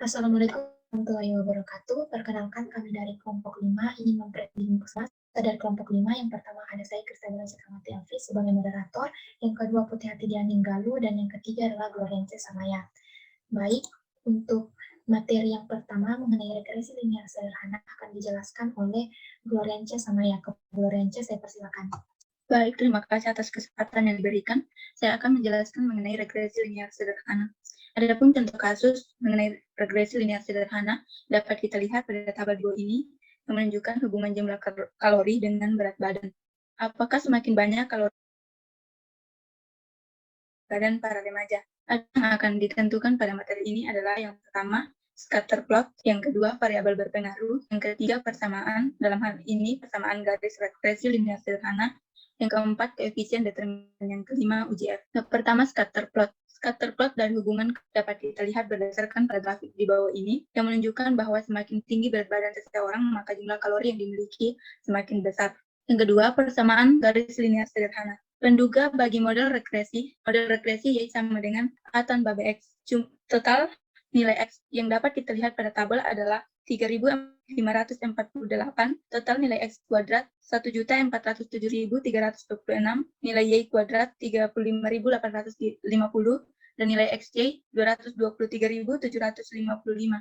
Assalamualaikum warahmatullahi wabarakatuh. Perkenalkan kami dari kelompok 5 ingin mempresentasikan Puskesmas. Dari kelompok 5 yang pertama ada saya Kristabella Cikamati Elvis sebagai moderator, yang kedua Putih Hati Dianing Galuh, dan yang ketiga adalah Gloriance Samaya. Baik, untuk materi yang pertama mengenai regresi linear sederhana akan dijelaskan oleh Gloriance Samaya. Gloriance, saya persilakan. Baik, terima kasih atas kesempatan yang diberikan. Saya akan menjelaskan mengenai regresi linear sederhana. Adapun contoh kasus mengenai regresi linear sederhana dapat kita lihat pada tabel 2 ini yang menunjukkan hubungan jumlah kalori dengan berat badan. Apakah semakin banyak kalori badan para remaja? Yang akan ditentukan pada materi ini adalah yang pertama, scatter plot, yang kedua, variabel berpengaruh, yang ketiga, persamaan, dalam hal ini persamaan garis regresi linear sederhana, yang keempat, koefisien determinan, yang kelima, UJF. Yang pertama, scatter plot. Scatter plot dari hubungan dapat kita lihat berdasarkan pada grafik di bawah ini, yang menunjukkan bahwa semakin tinggi berat badan seseorang, maka jumlah kalori yang dimiliki semakin besar. Yang kedua, persamaan garis linear sederhana. Penduga bagi model regresi Y sama dengan A tambah BX. Total nilai X yang dapat kita lihat pada tabel adalah 3.548, total nilai X kuadrat 1.407.326, nilai Y kuadrat 35.850, dan nilai XY 223.755.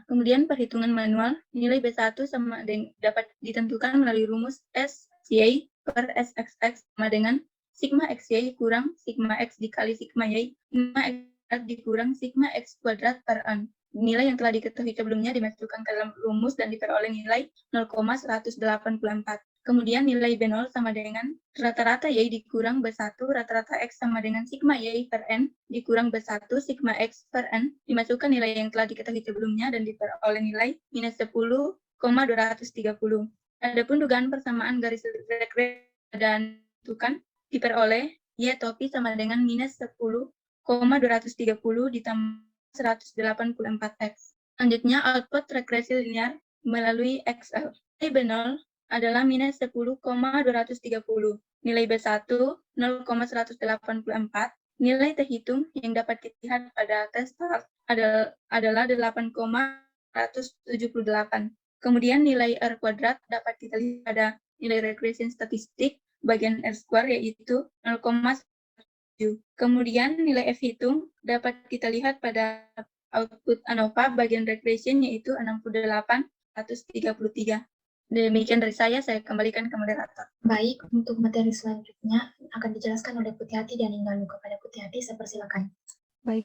Kemudian perhitungan manual, nilai B1 sama dapat ditentukan melalui rumus SY per SXX sama dengan sigma XY kurang sigma X dikali sigma Y, sigma X dikurang sigma X kuadrat per N. Nilai yang telah diketahui sebelumnya dimasukkan ke dalam rumus dan diperoleh nilai 0,184. Kemudian nilai B0 sama dengan rata-rata Y dikurang B1, rata-rata X sama dengan sigma Y per N, dikurang B1, sigma X per N, dimasukkan nilai yang telah diketahui sebelumnya dan diperoleh nilai minus 10,230. Adapun dugaan persamaan garis regresi dan tentukan diperoleh Y topi sama dengan minus 10,230 ditambah 184X. Selanjutnya, output regresi linear melalui Excel. Nilai B0 adalah minus 10,230. Nilai B1, 0,184. Nilai terhitung yang dapat dilihat pada tes start adalah 8,178. Kemudian nilai R kuadrat dapat kita lihat pada nilai regression statistik bagian R square yaitu 0,7. Kemudian nilai F hitung dapat kita lihat pada output ANOVA bagian regression yaitu 68,133. Demikian dari saya kembalikan ke moderator. Baik, untuk materi selanjutnya akan dijelaskan oleh Putih Hati dan Galuh. Kepada Putih Hati, saya persilakan. Baik,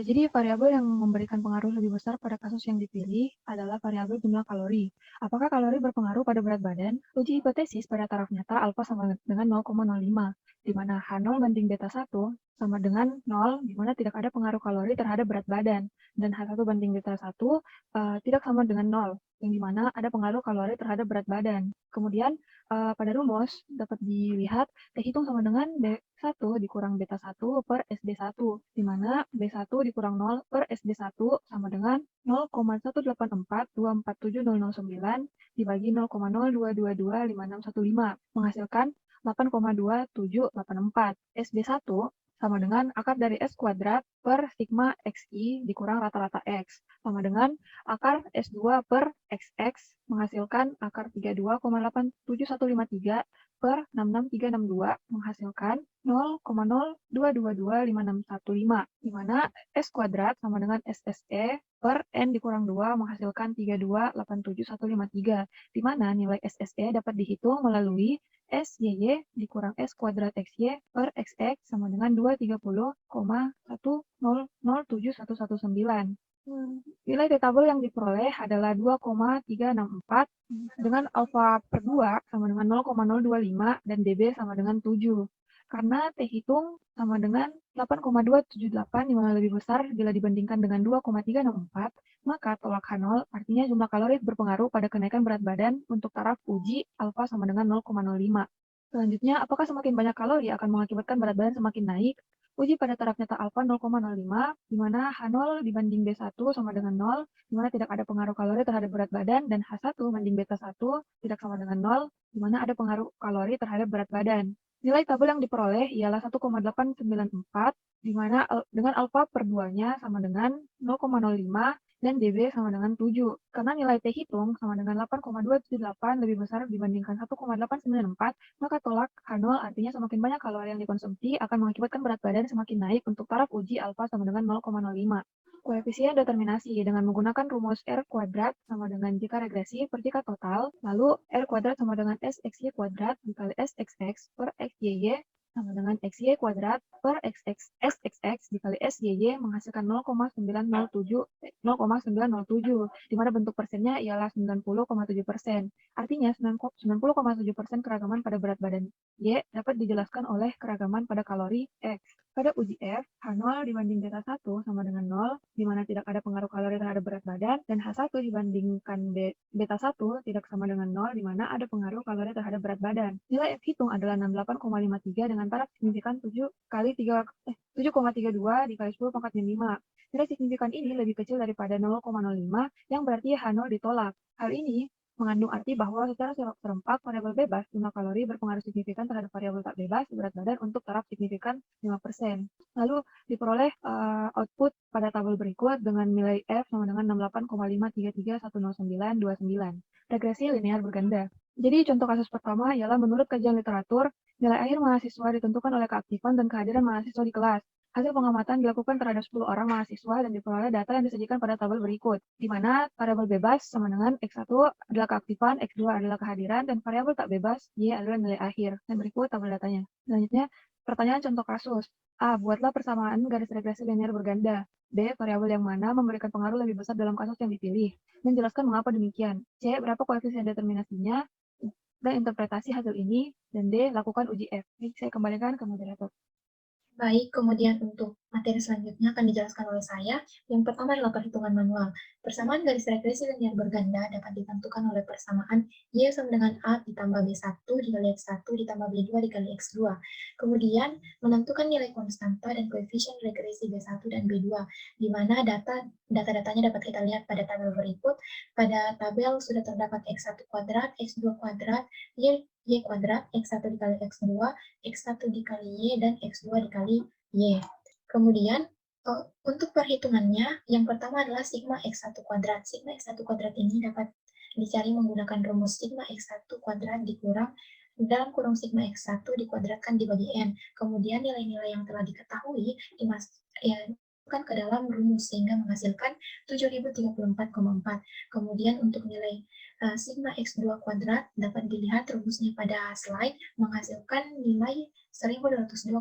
jadi variabel yang memberikan pengaruh lebih besar pada kasus yang dipilih adalah variabel jumlah kalori. Apakah kalori berpengaruh pada berat badan? Uji hipotesis pada taraf nyata alfa sama dengan 0,05, di mana H0 banding beta 1 sama dengan 0, di mana tidak ada pengaruh kalori terhadap berat badan, dan H1 banding beta 1 tidak sama dengan 0, yang di mana ada pengaruh kalori terhadap berat badan. Kemudian pada rumus dapat dilihat T hitung sama dengan B1 dikurang beta 1 per SD1, di mana B1 dikurang 0 per SD1 sama dengan 0,184247009 dibagi 0,02225615, menghasilkan 8,2784. SB1 sama dengan akar dari S kuadrat per sigma XI dikurang rata-rata X, sama dengan akar S2 per XX menghasilkan akar 32,87153 per 66362 menghasilkan 0,0222515, di mana S kuadrat sama dengan SSE per N dikurang 2 menghasilkan 32,87153, di mana nilai SSE dapat dihitung melalui SYY dikurang S kuadrat XY per XX sama dengan 230,1007119. Nilai T tabel yang diperoleh adalah 2,364 dengan alfa per 2 sama dengan 0,025 dan DB sama dengan 7. Karena T hitung sama dengan 8,278 yang lebih besar bila dibandingkan dengan 2,364, maka tolak H0 artinya jumlah kalori berpengaruh pada kenaikan berat badan untuk taraf uji alfa sama dengan 0,05. Selanjutnya, apakah semakin banyak kalori akan mengakibatkan berat badan semakin naik? Uji pada taraf nyata alfa 0,05, di mana H0 dibanding B1 sama dengan 0, di mana tidak ada pengaruh kalori terhadap berat badan, dan H1 banding beta 1 tidak sama dengan 0, di mana ada pengaruh kalori terhadap berat badan. Nilai tabel yang diperoleh ialah 1,894, di mana dengan alfa per 2-nya sama dengan 0,05, dan DB sama dengan 7. Karena nilai T hitung sama dengan 8,278 lebih besar dibandingkan 1,894, maka tolak H0 artinya semakin banyak kalori yang dikonsumsi akan mengakibatkan berat badan semakin naik untuk taraf uji alfa sama dengan 0,05. Koefisien determinasi dengan menggunakan rumus R kuadrat sama dengan jika regresi per jika total, lalu R kuadrat sama dengan SXY kuadrat dikali SXX per XYY sama dengan XY kuadrat per SXX dikali SYY menghasilkan 0,907, di mana bentuk persennya ialah 90,7%. Artinya 90,7% keragaman pada berat badan Y dapat dijelaskan oleh keragaman pada kalori X. Pada uji F, H0 dibanding beta 1 sama dengan 0, di mana tidak ada pengaruh kalori terhadap berat badan, dan H1 dibandingkan beta 1 tidak sama dengan 0, di mana ada pengaruh kalori terhadap berat badan. Nilai F hitung adalah 68,53 dengan taraf signifikan 7,32 dikali 10 pangkat min 5. Nilai signifikan ini lebih kecil daripada 0,05, yang berarti H0 ditolak. Hal ini mengandung arti bahwa secara serempak variabel bebas jumlah kalori berpengaruh signifikan terhadap variabel tak bebas berat badan untuk taraf signifikan 5%. Lalu diperoleh output pada tabel berikut dengan nilai F sama dengan 68,533,109,29. Regresi linear berganda. Jadi contoh kasus pertama ialah menurut kajian literatur, nilai akhir mahasiswa ditentukan oleh keaktifan dan kehadiran mahasiswa di kelas. Hasil pengamatan dilakukan terhadap 10 orang mahasiswa dan diperoleh data yang disajikan pada tabel berikut, di mana variabel bebas sama dengan X1 adalah keaktifan, X2 adalah kehadiran, dan variabel tak bebas, Y adalah nilai akhir. Dan berikut tabel datanya. Selanjutnya, pertanyaan contoh kasus. A. Buatlah persamaan garis regresi linear berganda. B. Variabel yang mana memberikan pengaruh lebih besar dalam kasus yang dipilih. Dan jelaskan mengapa demikian. C. Berapa koefisien determinasinya, dan interpretasi hasil ini. Dan D. Lakukan uji F. Baik, saya kembalikan ke moderator. Baik, kemudian untuk materi selanjutnya akan dijelaskan oleh saya. Yang pertama adalah perhitungan manual. Persamaan garis regresi linear berganda dapat ditentukan oleh persamaan Y sama dengan A ditambah B1 dikali X1 ditambah B2 dikali X2. Kemudian menentukan nilai konstanta dan koefisien regresi B1 dan B2, di mana data-datanya dapat kita lihat pada tabel berikut. Pada tabel sudah terdapat X1 kuadrat, X2 kuadrat, Y kuadrat, X1 dikali X2, X1 dikali Y, dan X2 dikali Y. Kemudian, untuk perhitungannya, yang pertama adalah sigma X1 kuadrat. Sigma X1 kuadrat ini dapat dicari menggunakan rumus sigma X1 kuadrat dikurang dalam kurung sigma X1 dikuadratkan dibagi N. Kemudian nilai-nilai yang telah diketahui dimasukkan ke dalam rumus sehingga menghasilkan 7034,4. Kemudian untuk nilai sigma X2 kuadrat dapat dilihat rumusnya pada slide menghasilkan nilai 1202,5.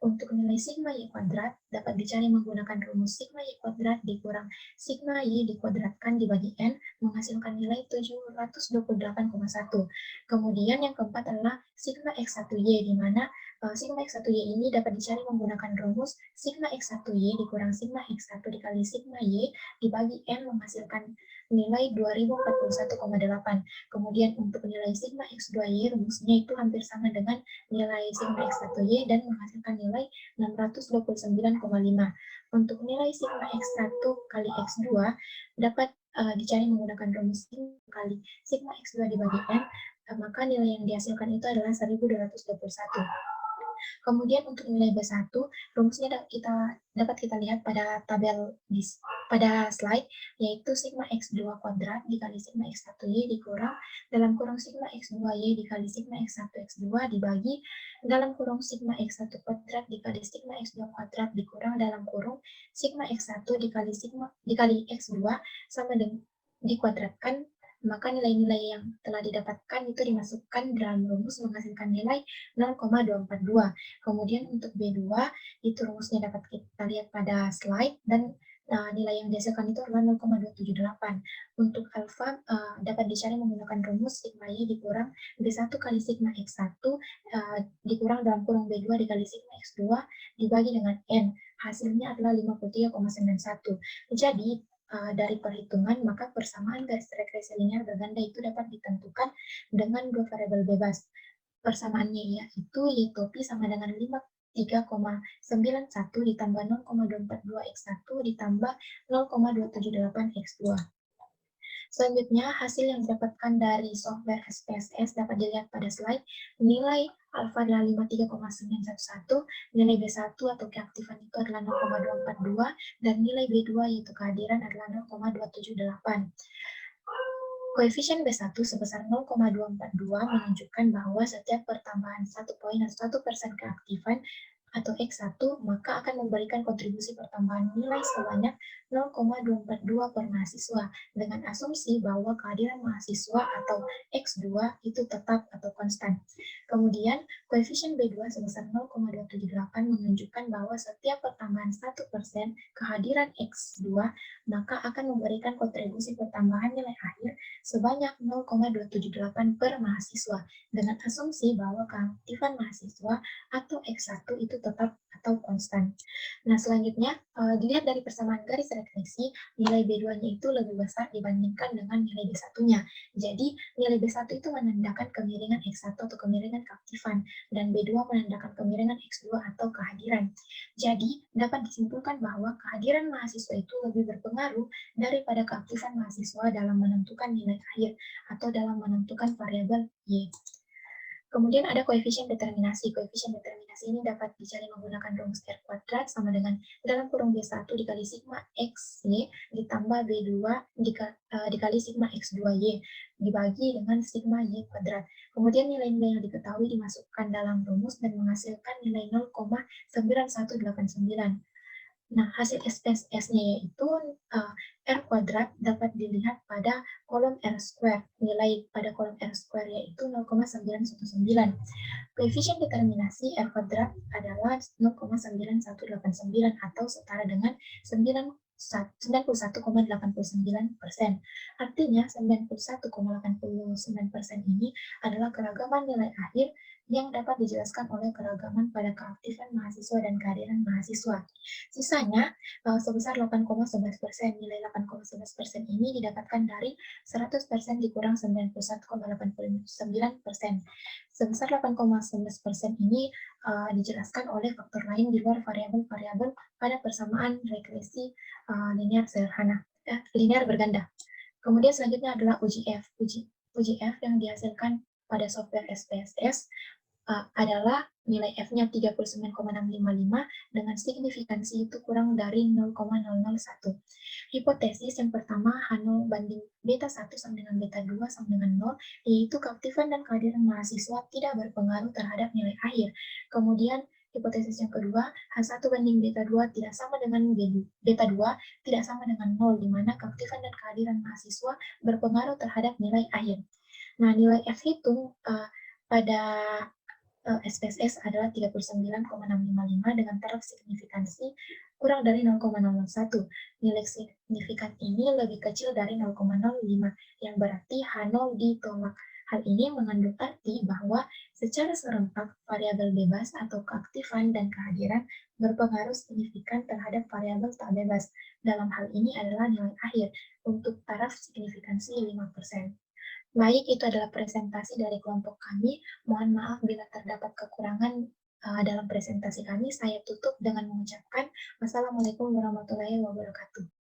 Untuk nilai sigma Y kuadrat dapat dicari menggunakan rumus sigma Y kuadrat dikurang sigma Y dikuadratkan dibagi N menghasilkan nilai 728,1. Kemudian yang keempat adalah sigma X1Y, di mana sigma X1Y ini dapat dicari menggunakan rumus sigma X1Y dikurang sigma X1 dikali sigma Y dibagi N menghasilkan nilai 2041,8. Kemudian untuk nilai sigma X2Y rumusnya itu hampir sama dengan nilai sigma X1Y dan menghasilkan nilai 629,5. Untuk nilai sigma X1 kali X2 dapat dicari menggunakan rumus kali sigma X2 dibagi N, maka nilai yang dihasilkan itu adalah 1221. Kemudian untuk nilai B1, rumusnya dapat kita lihat pada tabel pada slide, yaitu sigma X2 kuadrat dikali sigma X1Y dikurang dalam kurung sigma X2Y dikali sigma X1 X2 dibagi dalam kurung sigma X1 kuadrat dikali sigma X2 kuadrat dikurang dalam kurung sigma X1 dikali X2 sama dengan dikuadratkan, maka nilai-nilai yang telah didapatkan itu dimasukkan dalam rumus menghasilkan nilai 0,242. Kemudian untuk B2 itu rumusnya dapat kita lihat pada slide dan nilai yang dihasilkan itu adalah 0,278. Untuk alfa dapat dicari menggunakan rumus sigma Y dikurang B1 kali sigma X1 dikurang dalam kurung B2 dikali sigma X2 dibagi dengan N. Hasilnya adalah 53,91. Jadi dari perhitungan, maka persamaan garis regresi linear berganda itu dapat ditentukan dengan dua variabel bebas. Persamaannya yaitu Y topi sama dengan 53,91 ditambah 0,242 X1 ditambah 0,278 X2. Selanjutnya, hasil yang didapatkan dari software SPSS dapat dilihat pada slide. Nilai alfa adalah 53,911, nilai B1 atau keaktifan itu adalah 0,242, dan nilai B2 yaitu kehadiran adalah 0,278. Koefisien B1 sebesar 0,242 menunjukkan bahwa setiap pertambahan 1 poin atau 1% keaktifan atau X1 maka akan memberikan kontribusi pertambahan nilai sebanyak 0,242 per mahasiswa dengan asumsi bahwa kehadiran mahasiswa atau X2 itu tetap atau konstan. Kemudian, koefisien B2 sebesar 0,278 menunjukkan bahwa setiap pertambahan 1% kehadiran X2 maka akan memberikan kontribusi pertambahan nilai akhir sebanyak 0,278 per mahasiswa dengan asumsi bahwa keaktifan mahasiswa atau X1 itu tetap atau konstan. Nah, selanjutnya, dilihat dari persamaan garis regresi, nilai B2-nya itu lebih besar dibandingkan dengan nilai B1-nya. Jadi, nilai B1 itu menandakan kemiringan X1 atau kemiringan keaktifan, dan B2 menandakan kemiringan X2 atau kehadiran. Jadi, dapat disimpulkan bahwa kehadiran mahasiswa itu lebih berpengaruh daripada keaktifan mahasiswa dalam menentukan nilai akhir atau dalam menentukan variabel Y. Kemudian ada koefisien determinasi. Koefisien determinasi ini dapat dicari menggunakan rumus R kuadrat sama dengan dalam kurung B1 dikali sigma X Y ditambah B2 dikali sigma X2Y dibagi dengan sigma Y kuadrat. Kemudian nilai-nilai yang diketahui dimasukkan dalam rumus dan menghasilkan nilai 0,9189. Nah, hasil SPSS-nya yaitu R kuadrat dapat dilihat pada kolom R square. Nilai pada kolom R square yaitu 0,919. Koefisien determinasi R kuadrat adalah 0,9189 atau setara dengan 91,89%. Artinya 91,89% ini adalah keragaman nilai akhir yang dapat dijelaskan oleh keragaman pada keaktifan mahasiswa dan kehadiran mahasiswa. Sisanya sebesar 8,11%. Nilai 8,11% ini didapatkan dari 100% dikurang 91,89%. Sebesar 8,11% ini dijelaskan oleh faktor lain di luar variabel-variabel pada persamaan regresi linear sederhana, linear berganda. Kemudian selanjutnya adalah uji F. Uji F yang dihasilkan pada software SPSS adalah nilai F-nya 39,655 dengan signifikansi itu kurang dari 0,001. Hipotesis yang pertama H0 banding beta 1 sama dengan beta 2 sama dengan 0, yaitu keaktifan dan kehadiran mahasiswa tidak berpengaruh terhadap nilai akhir. Kemudian hipotesis yang kedua, H1 banding beta 2 tidak sama dengan beta 2 tidak sama dengan 0, di mana keaktifan dan kehadiran mahasiswa berpengaruh terhadap nilai akhir. Nah, nilai F hitung pada SPSS adalah 39,655 dengan taraf signifikansi kurang dari 0,001. Nilai signifikan ini lebih kecil dari 0,05, yang berarti H0 ditolak. Hal ini mengandung arti bahwa secara serempak variabel bebas atau keaktifan dan kehadiran berpengaruh signifikan terhadap variabel tak bebas. Dalam hal ini adalah nilai akhir untuk taraf signifikansi 5%. Baik, itu adalah presentasi dari kelompok kami. Mohon maaf bila terdapat kekurangan dalam presentasi kami. Saya tutup dengan mengucapkan wassalamualaikum warahmatullahi wabarakatuh.